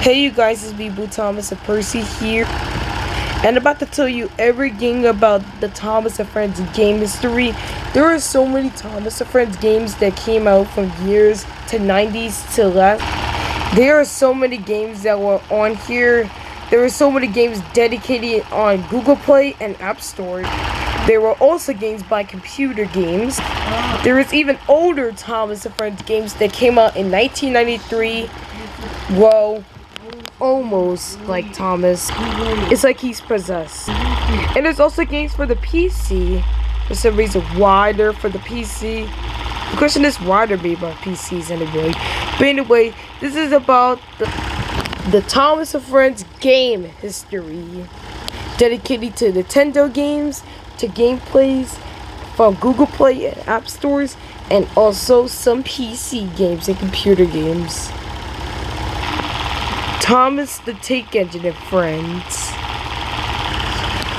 Hey you guys, it's me, Boo Thomas and Percy here, and about to tell you everything about the Thomas and Friends game history. There are so many Thomas and Friends games that came out from years to 90s to last. There are so many games that were on here. There were so many games dedicated on Google Play and App Store. There were also games by Computer Games. There is even older Thomas and Friends games that came out in 1993. Well, almost like Thomas. It's like he's possessed. And there's also games for the PC. For some reason, why they're for the PC. The question is why they're made by PCs anyway. But anyway, this is about the Thomas and Friends game history. Dedicated to Nintendo games, to gameplays from Google Play and App Stores, and also some PC games and computer games. Thomas the Tank Engine and Friends.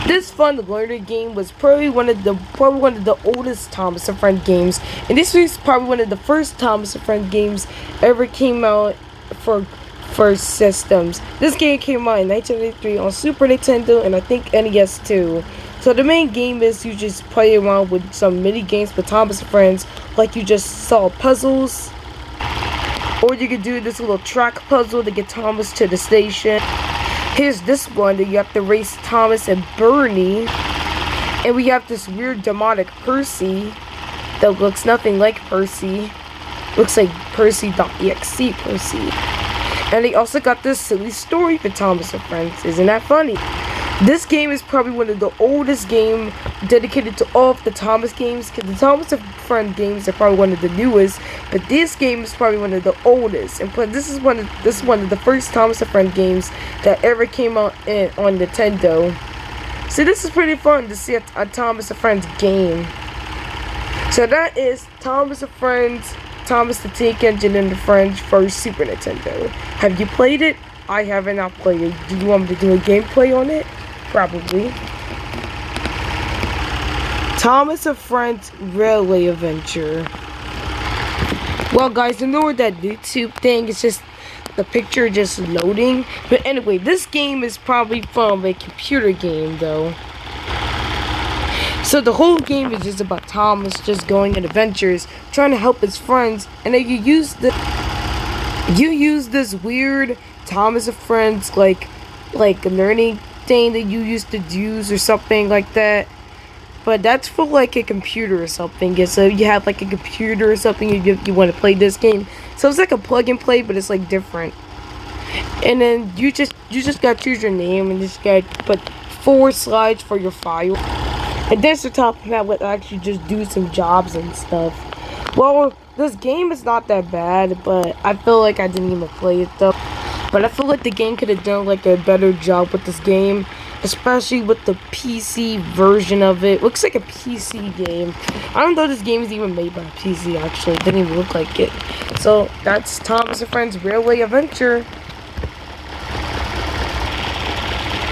This fun learner game was probably one of the oldest Thomas and Friends games, and this was probably one of the first Thomas and Friends games ever came out for systems. This game came out in 1983 on Super Nintendo and I think NES too. So the main game is you just play around with some mini games with Thomas and Friends, like you just solve puzzles. Or you can do this little track puzzle to get Thomas to the station. Here's this one that you have to race Thomas and Bernie. And we have this weird demonic Percy that looks nothing like Percy. Looks like Percy.exe Percy. And they also got this silly story for Thomas and Friends. Isn't that funny? This game is probably one of the oldest games dedicated to all of the Thomas games, because the Thomas and Friends games are probably one of the newest, but this game is probably one of the oldest. And this is one of the first Thomas and Friends games that ever came out on Nintendo. So this is pretty fun to see a Thomas and Friends game. So that is Thomas and Friends, Thomas the Tank Engine and the Friends for Super Nintendo. Have you played it? I have not played it. Do you want me to do a gameplay on it? Probably. Thomas and Friends Railway Adventure. Well guys, ignore that YouTube thing. It's just the picture just loading. But anyway, this game is probably from a computer game though. So the whole game is just about Thomas just going on adventures, trying to help his friends, and then you use this weird Thomas and Friends like learning thing that you used to use or something like that. But that's for like a computer or something. Yeah, so you have like a computer or something you want to play this game. So it's like a plug and play, but it's like different. And then you just gotta choose your name and just gotta put 4 slides for your file. And then to top of that would actually just do some jobs and stuff. Well, this game is not that bad, but I feel like I didn't even play it though. But I feel like the game could have done like a better job with this game, especially with the PC version of it. Looks like a PC game. I don't know this game is even made by a PC actually. It didn't even look like it. So that's Thomas and Friends Railway Adventure.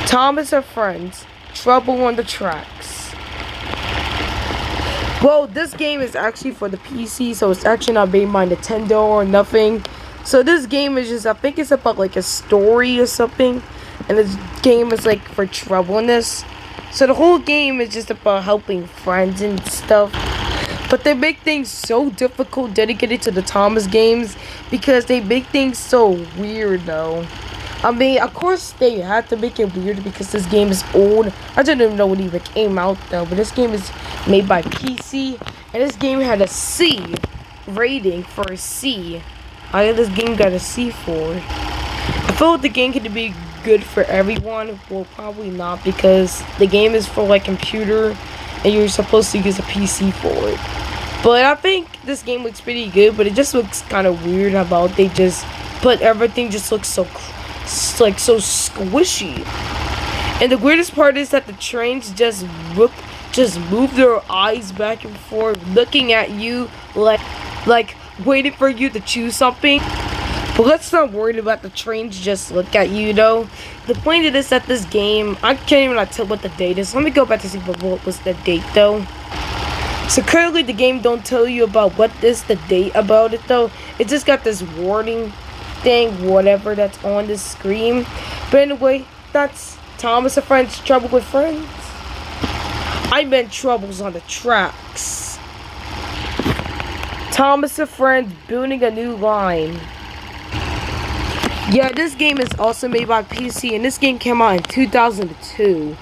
Thomas and Friends Trouble on the Tracks. Well, this game is actually for the PC, so it's actually not made by Nintendo or nothing. So this game is just, I think it's about like a story or something. And this game is like for troubleness. So the whole game is just about helping friends and stuff. But they make things so difficult dedicated to the Thomas games, because they make things so weird though. I mean, of course they had to make it weird because this game is old. I didn't even know when it even came out though. But this game is made by PC. And this game had a C rating for a C. I think this game got a C for it. I feel like the game could be good for everyone. Well, probably not, because the game is for like computer and you're supposed to use a PC for it. But I think this game looks pretty good, but it just looks kind of weird about they just put everything just looks so squishy. And the weirdest part is that the trains just move their eyes back and forth, looking at you like waiting for you to choose something. But let's not worry about the trains just look at you though. The point of this, that this game, I can't even tell what the date is. Let me go back to see what was the date though. So currently the game don't tell you about what is the date about it though. It just got this warning thing, whatever that's on the screen. But anyway, that's Thomas and Friends Trouble with Friends. I meant Troubles on the Tracks. Thomas and Friends building a new line. Yeah, this game is also made by PC, and this game came out in 2002.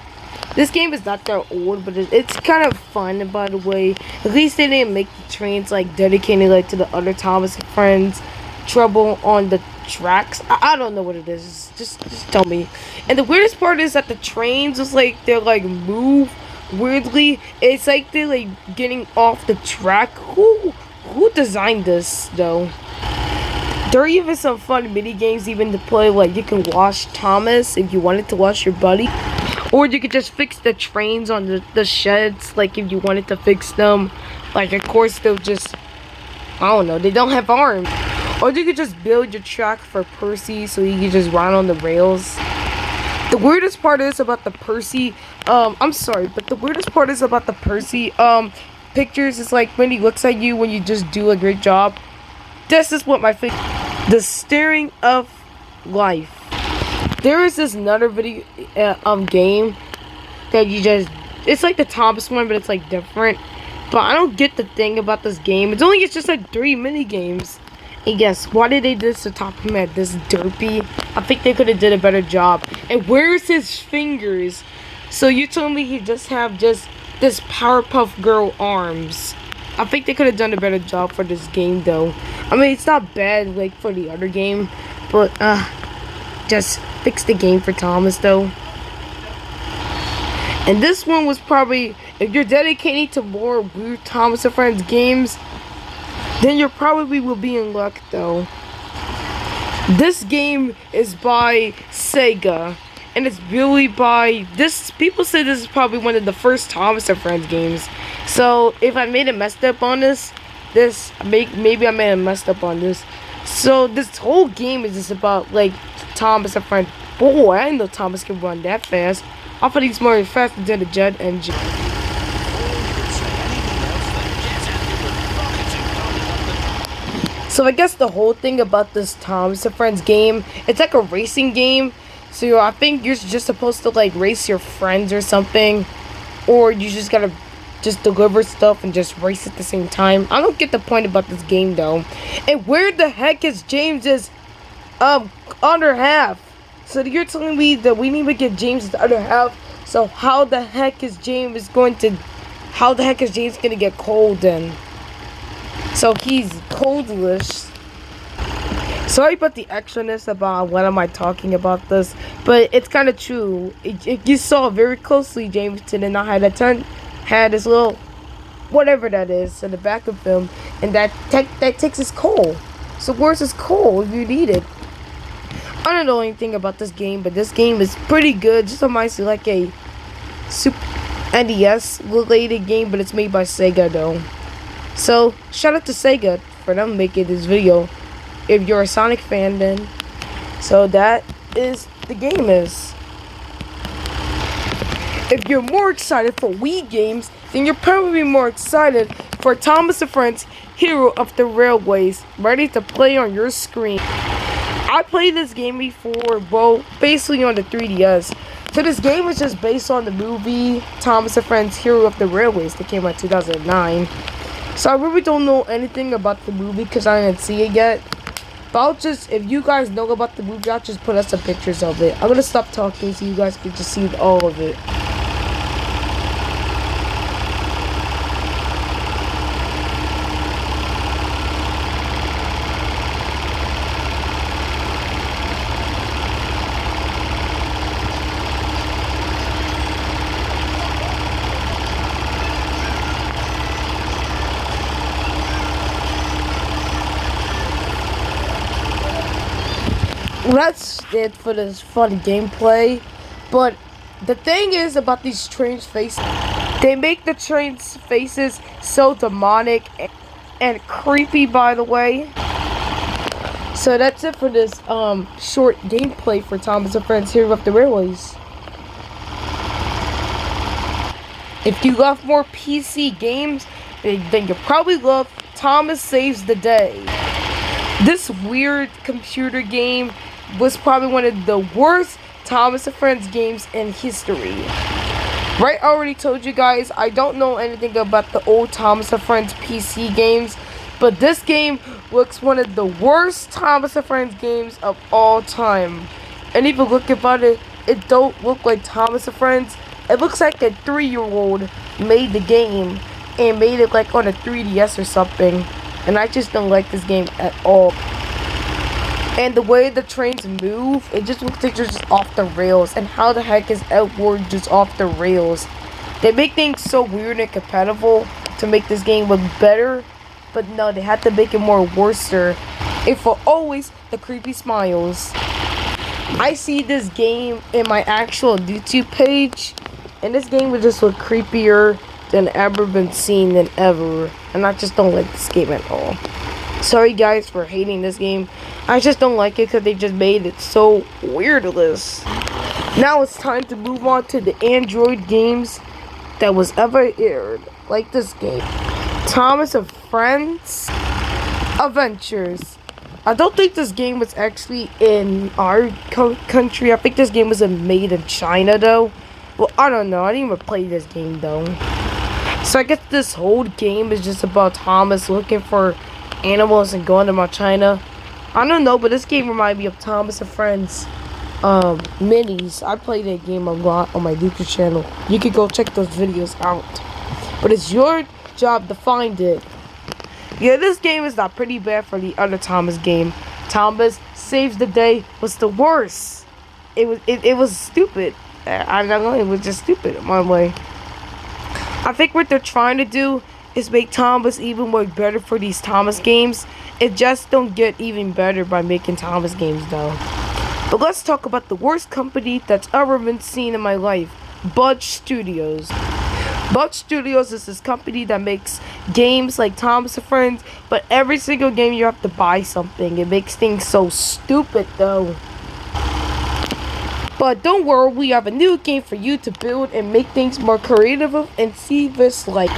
This game is not that old, but it's kind of fun, by the way. At least they didn't make the trains like dedicated like to the other Thomas and Friends Trouble on the Tracks. I don't know what it is. Just tell me. And the weirdest part is that the trains is like they're like move weirdly. It's like they're like getting off the track. Who designed this though? There are even some fun mini games even to play, like you can wash Thomas if you wanted to wash your buddy. Or you could just fix the trains on the sheds, like if you wanted to fix them. Like of course they'll just, I don't know, they don't have arms. Or you could just build your track for Percy so you can just run on the rails. The weirdest part is about the Percy, I'm sorry, but the weirdest part is about the Percy, pictures is like when he looks at you when you just do a great job. This is what my favorite, the staring of life. There is this another video game that you just, it's like the Thomas one, but it's like different. But I don't get the thing about this game. It's just like 3 mini games. And yes, why did they do this to top him at this derpy? I think they could have did a better job. And where's his fingers? So you told me he just have just this Powerpuff Girl arms. I think they could have done a better job for this game though. I mean, it's not bad like for the other game, but just fix the game for Thomas though. And this one was probably, if you're dedicating to more weird Thomas and Friends games, then you probably will be in luck though. This game is by Sega, and it's really by this. People say this is probably one of the first Thomas and Friends games. So if I made it messed up on maybe I made it messed up on this. So this whole game is just about like Thomas and Friends. Boy, I didn't know Thomas could run that fast. I thought he's more faster than the jet engine. So I guess the whole thing about this Thomas and Friends game, it's like a racing game. So I think you're just supposed to like race your friends or something, or you just gotta just deliver stuff and just race at the same time. I don't get the point about this game though. And where the heck is James's other half? So you're telling me that we need to get James the other half. So how the heck is James gonna get cold then? So he's coldless. Sorry about the extraness about what am I talking about this, but it's kind of true. You saw very closely James did not had this little whatever that is in the back of him, and that takes his coal. So where's his coal if you need it? I don't know anything about this game, but this game is pretty good. Just reminds me like a Super NES related game, but it's made by Sega though. So shout out to Sega for them making this video. If you're a Sonic fan, then so that is the game is. If you're more excited for Wii games, then you're probably more excited for Thomas and Friends Hero of the Railways, ready to play on your screen. I played this game before, well, basically on the 3DS. So this game was just based on the movie Thomas and Friends Hero of the Railways that came out in 2009. So I really don't know anything about the movie because I didn't see it yet. But I'll just, if you guys know about the movie, I'll just put up some pictures of it. I'm gonna stop talking so you guys can just see all of it. That's it for this fun gameplay. But the thing is about these trains' faces, they make the trains' faces so demonic and creepy, by the way. So that's it for this short gameplay for Thomas and Friends Hero of the Railways. If you love more PC games, then you probably love Thomas Saves the Day. This weird computer game was probably one of the worst Thomas and Friends games in history. Right, I already told you guys, I don't know anything about the old Thomas and Friends PC games, but this game looks one of the worst Thomas and Friends games of all time. And if you look about it, it don't look like Thomas and Friends. It looks like a 3-year-old made the game and made it like on a 3DS or something. And I just don't like this game at all. And the way the trains move, it just looks like they're just off the rails. And how the heck is Outward just off the rails? They make things so weird and compatible to make this game look better. But no, they had to make it more worser. And for always, the creepy smiles. I see this game in my actual YouTube page. And this game would just look creepier than ever been seen than ever. And I just don't like this game at all. Sorry guys for hating this game. I just don't like it because they just made it so weirdless. Now it's time to move on to the Android games that was ever aired. Like this game. Thomas and Friends Adventures. I don't think this game was actually in our country. I think this game was made in China though. Well, I don't know. I didn't even play this game though. So I guess this whole game is just about Thomas looking for animals and going to Mount China. I don't know, but this game reminds me of Thomas and Friends minis. I play that game a lot on my YouTube channel. You can go check those videos out. But it's your job to find it. Yeah, this game is not pretty bad for the other Thomas game. Thomas Saves the Day was the worst. It was stupid. I don't know, it was just stupid in my way. I think what they're trying to do is make Thomas even more better for these Thomas games. It just don't get even better by making Thomas games though. But let's talk about the worst company that's ever been seen in my life. Budge Studios. Budge Studios is this company that makes games like Thomas and Friends, but every single game you have to buy something. It makes things so stupid though. But don't worry, we have a new game for you to build and make things more creative and see this like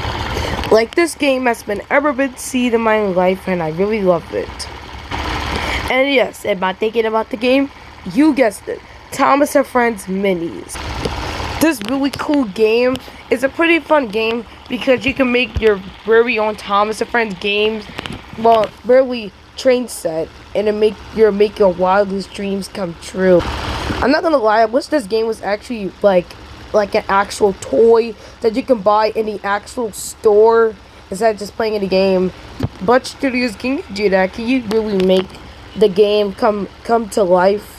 this game has ever been seen in my life, and I really love it. And yes, am I thinking about the game? You guessed it, Thomas and Friends Minis. This really cool game is a pretty fun game because you can make your very own Thomas and Friends games, well, really train set, and it make your wildest dreams come true. I'm not gonna lie, I wish this game was actually like an actual toy that you can buy in the actual store instead of just playing in the game. Budge Studios, can you do that? Can you really make the game come to life?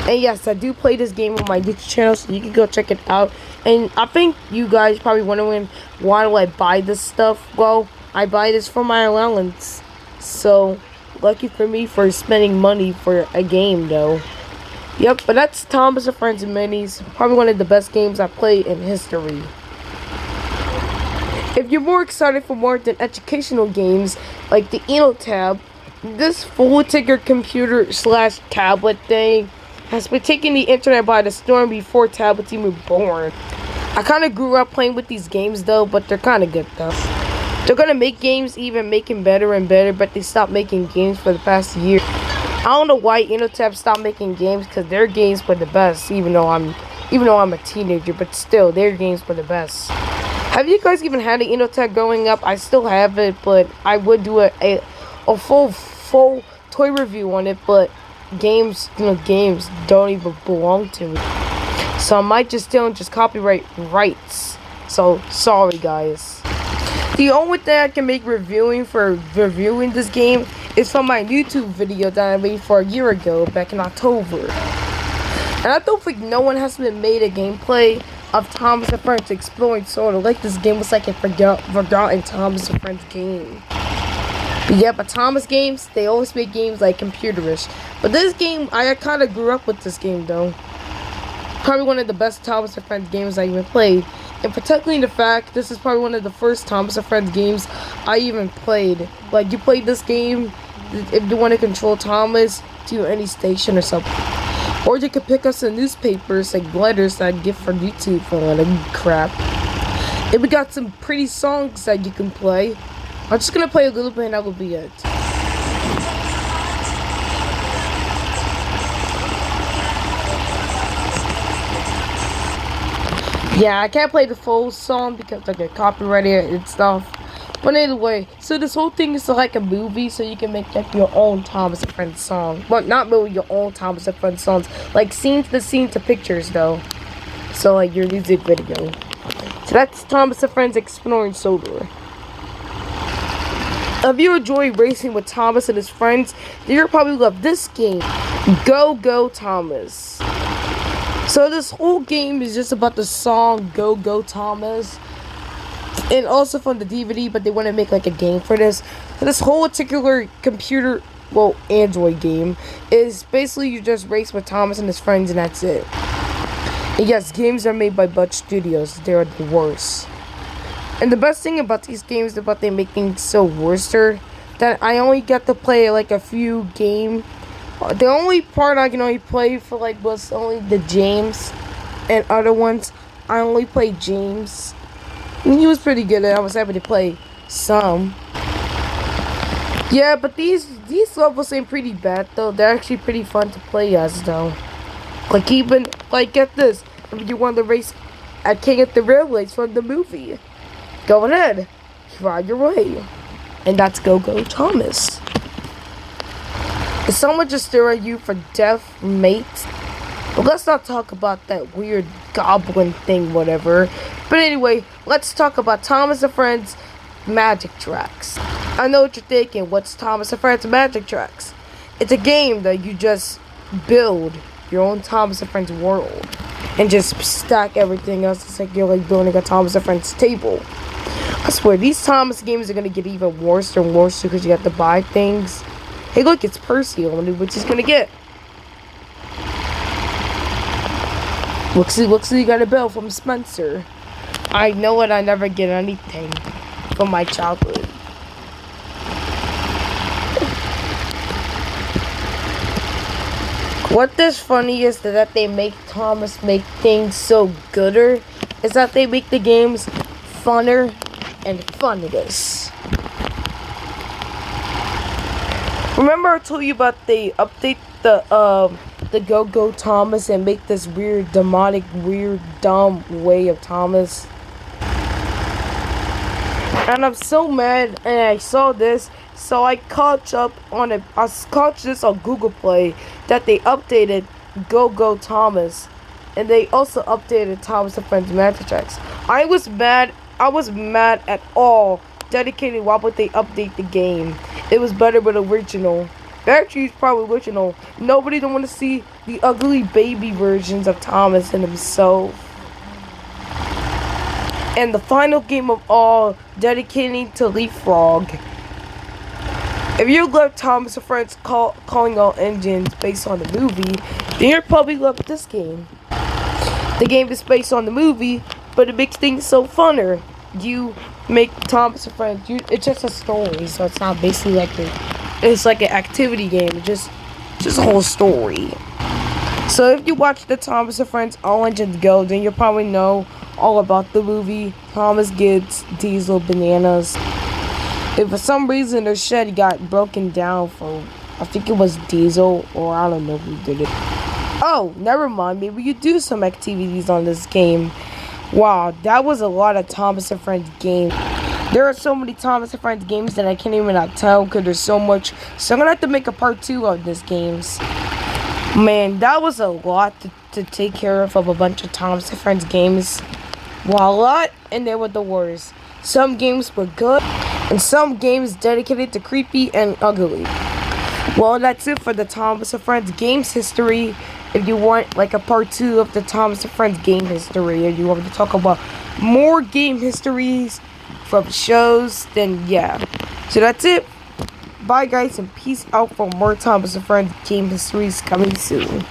And yes, I do play this game on my YouTube channel, so you can go check it out. And I think you guys probably wondering why do I buy this stuff? Well, I buy this for my allowance. So, lucky for me for spending money for a game though. Yep, but that's Thomas and Friends Minis. Probably one of the best games I played in history. If you're more excited for more than educational games like the EnoTab, this full-ticker computer/tablet thing has been taking the internet by the storm before tablets even born. I kind of grew up playing with these games though, but they're kind of good though. They're gonna make games even making better and better, but they stopped making games for the past year. I don't know why EnoTab stopped making games, because their games were the best, even though I'm a teenager, but still, their games were the best. Have you guys even had an EnoTab growing up? I still have it, but I would do a full toy review on it, but games don't even belong to me. So I might just steal just copyright rights. So, sorry guys. The only thing I can make reviewing this game is from my YouTube video that I made for a year ago, back in October. And I don't think no one has been made a gameplay of Thomas and Friends Exploring Sora. Like this game was like a forgotten Thomas and Friends game. But yeah, but Thomas games, they always make games like computerish. But this game, I kind of grew up with this game though. Probably one of the best Thomas and Friends games I even played. And particularly the fact, this is probably one of the first Thomas and Friends games I even played. Like, you played this game if you want to control Thomas to any station or something. Or you could pick up some newspapers, like letters that I get from YouTube for a lot of crap. And we got some pretty songs that you can play. I'm just gonna play a little bit and that will be it. Yeah, I can't play the full song because I get copyrighted and stuff. But anyway, so this whole thing is like a movie, so you can make like your own Thomas and Friends song. Well, not really your own Thomas and Friends songs, like scene to pictures though. So like your music video. So that's Thomas and Friends Exploring Solar. If you enjoy racing with Thomas and his friends, then you'll probably love this game, Go Go Thomas. So this whole game is just about the song Go Go Thomas, and also from the DVD, but they want to make like a game for this. So this whole particular computer, well, Android game is basically you just race with Thomas and his friends, and that's it. And yes, games are made by Butch Studios. They're the worst. And the best thing about these games is about they make things so worser that I only get to play like a few games. The only part I can only play for like was only the James, and other ones I only played James. And he was pretty good, and I was able to play some. Yeah, but these levels ain't pretty bad though. They're actually pretty fun to play as though. Like even like get this, if you want to race at King of the Railways from the movie, go ahead, ride your way, and that's Go Go Thomas. Is someone just staring at you for death, mate? But let's not talk about that weird goblin thing, whatever. But anyway, let's talk about Thomas and Friends Magic Tracks. I know what you're thinking. What's Thomas and Friends Magic Tracks? It's a game that you just build your own Thomas and Friends world and just stack everything else. It's like you're like building a Thomas and Friends table. I swear, these Thomas games are gonna get even worse and worse because you have to buy things. Hey, look, it's Percy. I wonder what he's gonna get. Looks like he got a bill from Spencer. I know it. I never get anything from my childhood. What is funny is that they make Thomas make things so gooder. Is that they make the games funner and funniest. Remember I told you about they update the Go Go Thomas and make this weird demonic, weird, dumb way of Thomas. And I'm so mad, and I saw this, so I caught up on it. I caught this on Google Play that they updated Go Go Thomas, and they also updated Thomas and Friends Magic Tracks. I was mad at all. Dedicated, why would they update the game? It was better with original. Actually, it's probably original. Nobody don't want to see the ugly baby versions of Thomas and himself. And the final game of all, dedicating to Leapfrog. If you love Thomas and Friends calling all engines based on the movie, then you'll probably love this game. The game is based on the movie, but it makes things so funner. You make Thomas and Friends. It's just a story, so it's not basically like it's like an activity game. It's just a whole story. So if you watch the Thomas and Friends All Engines Go, then you'll probably know all about the movie. Thomas gets Diesel bananas. If for some reason their shed got broken down for, I think it was Diesel, or I don't know who did it. Oh, never mind. Maybe you do some activities on this game. Wow, that was a lot of Thomas and Friends games. There are so many Thomas and Friends games that I can't even tell because there's so much. So I'm going to have to make a part 2 of these games. Man, that was a lot to take care of a bunch of Thomas and Friends games. Wow, a lot, and they were the worst. Some games were good, and some games dedicated to creepy and ugly. Well, that's it for the Thomas and Friends games history. If you want like a part 2 of the Thomas and Friends game history, or you want me to talk about more game histories from shows, then yeah. So that's it. Bye guys, and peace out for more Thomas and Friends game histories coming soon.